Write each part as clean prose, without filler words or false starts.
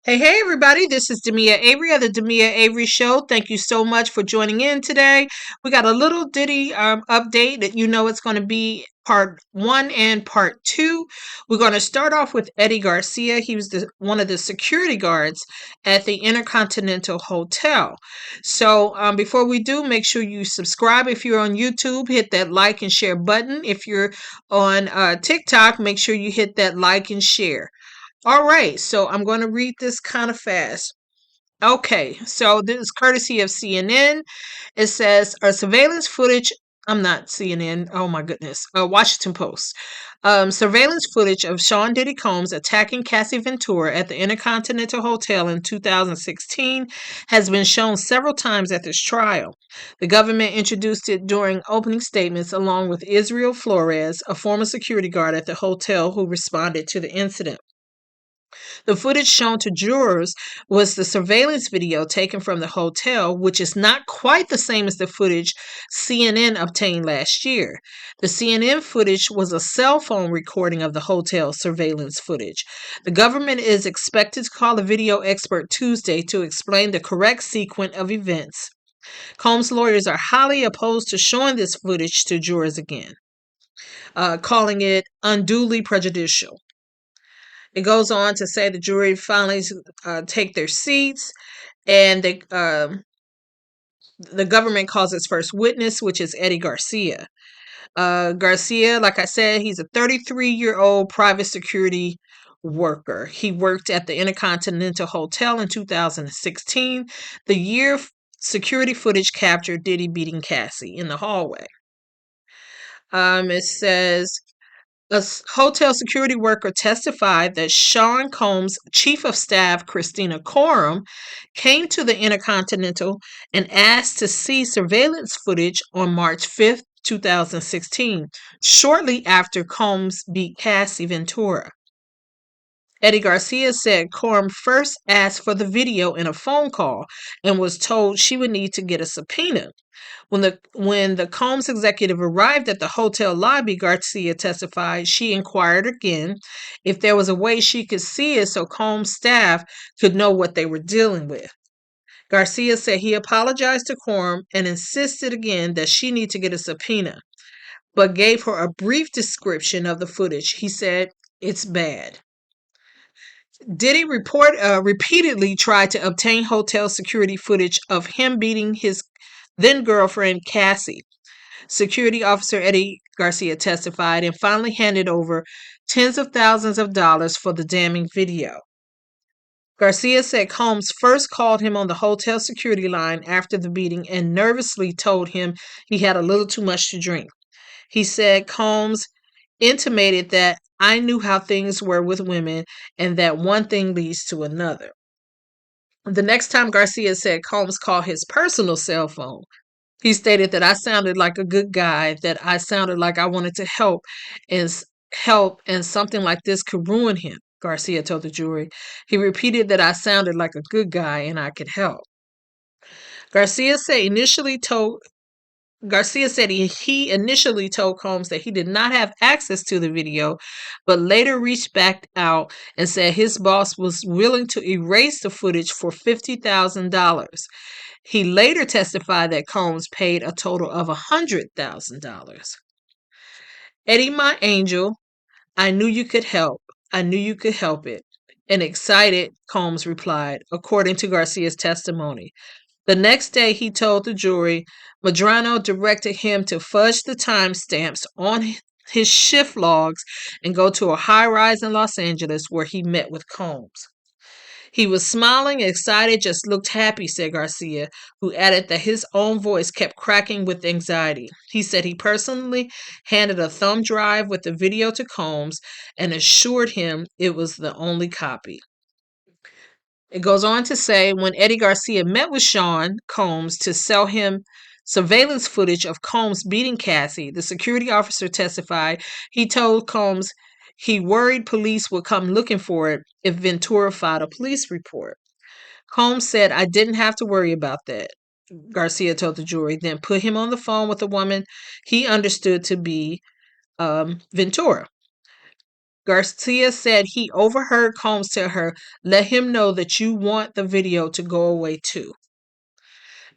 Hey, everybody. This is Demia Avery of the Demia Avery Show. Thank you so much for joining in today. We got a little Diddy update that it's going to be part one and part two. We're going to start off with Eddy Garcia. He was one of the security guards at the Intercontinental Hotel. So before we do, make sure you subscribe if you're on YouTube. Hit that like and share button. If you're on TikTok, make sure you hit that like and share. All right, so I'm going to read this kind of fast. Okay, so this is courtesy of CNN. It says surveillance footage. I'm not CNN. Oh my goodness. Washington Post. Surveillance footage of Sean Diddy Combs attacking Cassie Ventura at the Intercontinental Hotel in 2016 has been shown several times at this trial. The government introduced it during opening statements along with Israel Flores, a former security guard at the hotel who responded to the incident. The footage shown to jurors was the surveillance video taken from the hotel, which is not quite the same as the footage CNN obtained last year. The CNN footage was a cell phone recording of the hotel surveillance footage. The government is expected to call a video expert Tuesday to explain the correct sequence of events. Combs' lawyers are highly opposed to showing this footage to jurors again, calling it unduly prejudicial. It goes on to say the jury finally take their seats, and the government calls its first witness, which is Eddy Garcia. Garcia, like I said, he's a 33-year-old private security worker. He worked at the Intercontinental Hotel in 2016, the year security footage captured Diddy beating Cassie in the hallway. It says a hotel security worker testified that Sean Combs' chief of staff, Christina Coram, came to the Intercontinental and asked to see surveillance footage on March 5th, 2016, shortly after Combs beat Cassie Ventura. Eddy Garcia said Coram first asked for the video in a phone call and was told she would need to get a subpoena. When the Combs executive arrived at the hotel lobby, Garcia testified she inquired again if there was a way she could see it so Combs' staff could know what they were dealing with. Garcia said he apologized to Coram and insisted again that she need to get a subpoena, but gave her a brief description of the footage. He said, "It's bad." Diddy repeatedly tried to obtain hotel security footage of him beating his then girlfriend Cassie. Security officer Eddy Garcia testified and finally handed over tens of thousands of dollars for the damning video. Garcia said Combs first called him on the hotel security line after the beating and nervously told him he had a little too much to drink. He said Combs intimated that I knew how things were with women and that one thing leads to another. The next time Garcia said Combs called his personal cell phone, he stated that I sounded like a good guy, that I sounded like I wanted to and something like this could ruin him, Garcia told the jury. He repeated that I sounded like a good guy and I could help. Garcia said initially told Garcia said he initially told Combs that he did not have access to the video, but later reached back out and said his boss was willing to erase the footage for $50,000. He later testified that Combs paid a total of $100,000. Eddy, my angel, I knew you could help. I knew you could help it. And excited, Combs replied, according to Garcia's testimony. The next day, he told the jury Medrano directed him to fudge the timestamps on his shift logs and go to a high rise in Los Angeles where he met with Combs. He was smiling, excited, just looked happy, said Garcia, who added that his own voice kept cracking with anxiety. He said he personally handed a thumb drive with the video to Combs and assured him it was the only copy. It goes on to say when Eddy Garcia met with Sean Combs to sell him surveillance footage of Combs beating Cassie, the security officer testified he told Combs he worried police would come looking for it if Ventura filed a police report. Combs said, I didn't have to worry about that, Garcia told the jury, then put him on the phone with a woman he understood to be Ventura. Garcia said he overheard Combs tell her, "Let him know that you want the video to go away too."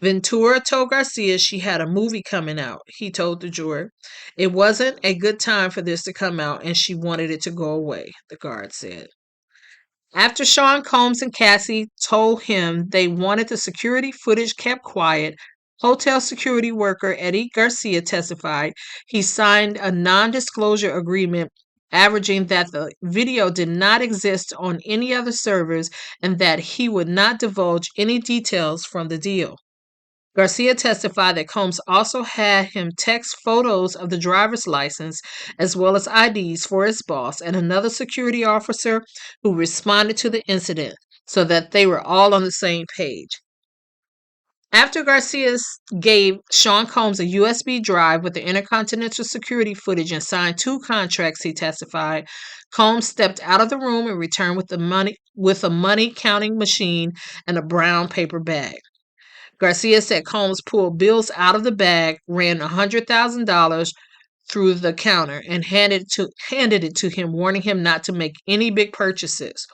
Ventura told Garcia she had a movie coming out. He told the juror, "It wasn't a good time for this to come out and she wanted it to go away," the guard said. After Sean Combs and Cassie told him they wanted the security footage kept quiet, hotel security worker Eddy Garcia testified he signed a non disclosure agreement averaging that the video did not exist on any other servers and that he would not divulge any details from the deal. Garcia testified that Combs also had him text photos of the driver's license as well as IDs for his boss and another security officer who responded to the incident so that they were all on the same page. After Garcia gave Sean Combs a USB drive with the Intercontinental security footage and signed 2 contracts, he testified, Combs stepped out of the room and returned with a money counting machine and a brown paper bag. Garcia said Combs pulled bills out of the bag, ran $100,000 through the counter, and handed it to him, warning him not to make any big purchases.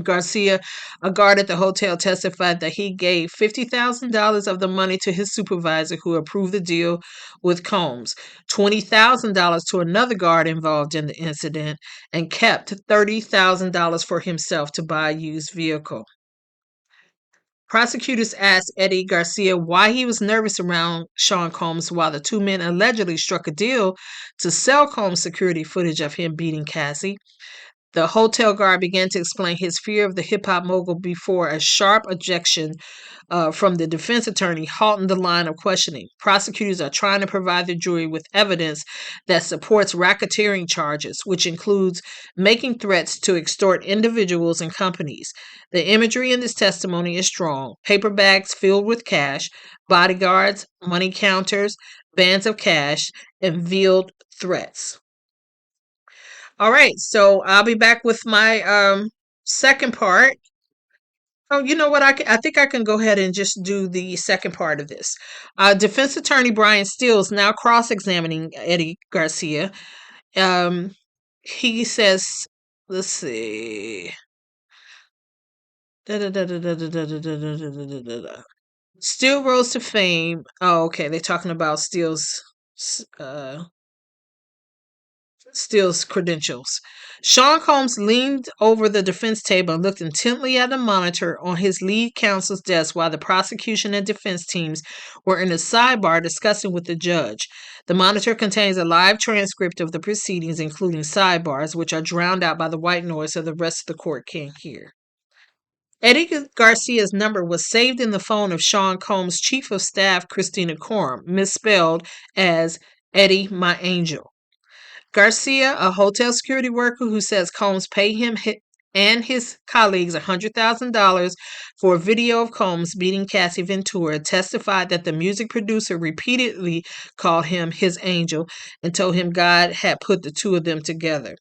Garcia, a guard at the hotel, testified that he gave $50,000 of the money to his supervisor who approved the deal with Combs, $20,000 to another guard involved in the incident, and kept $30,000 for himself to buy a used vehicle. Prosecutors asked Eddy Garcia why he was nervous around Sean Combs while the 2 men allegedly struck a deal to sell Combs security footage of him beating Cassie. The hotel guard began to explain his fear of the hip hop mogul before a sharp objection from the defense attorney halted the line of questioning. Prosecutors are trying to provide the jury with evidence that supports racketeering charges, which includes making threats to extort individuals and companies. The imagery in this testimony is strong: paper bags filled with cash, bodyguards, money counters, bands of cash, and veiled threats. All right, so I'll be back with my second part. Oh, you know what? I think I can go ahead and just do the second part of this. Defense attorney Brian Steele now cross-examining Eddy Garcia. He says, let's see. Steele rose to fame. Oh, okay. They're talking about uh, Steele's credentials. Sean Combs leaned over the defense table and looked intently at the monitor on his lead counsel's desk while the prosecution and defense teams were in a sidebar discussing with the judge. The monitor contains a live transcript of the proceedings, including sidebars, which are drowned out by the white noise so the rest of the court can't hear. Eddy Garcia's number was saved in the phone of Sean Combs' chief of staff, Christina Coram, misspelled as Eddy, my angel. Garcia, a hotel security worker who says Combs paid him and his colleagues $100,000 for a video of Combs beating Cassie Ventura, testified that the music producer repeatedly called him his angel and told him God had put the two of them together.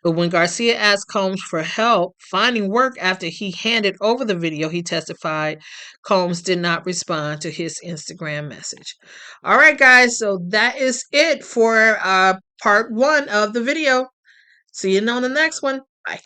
But when Garcia asked Combs for help finding work after he handed over the video, he testified Combs did not respond to his Instagram message. All right, guys, so that is it for part 1 of the video. See you on the next one. Bye.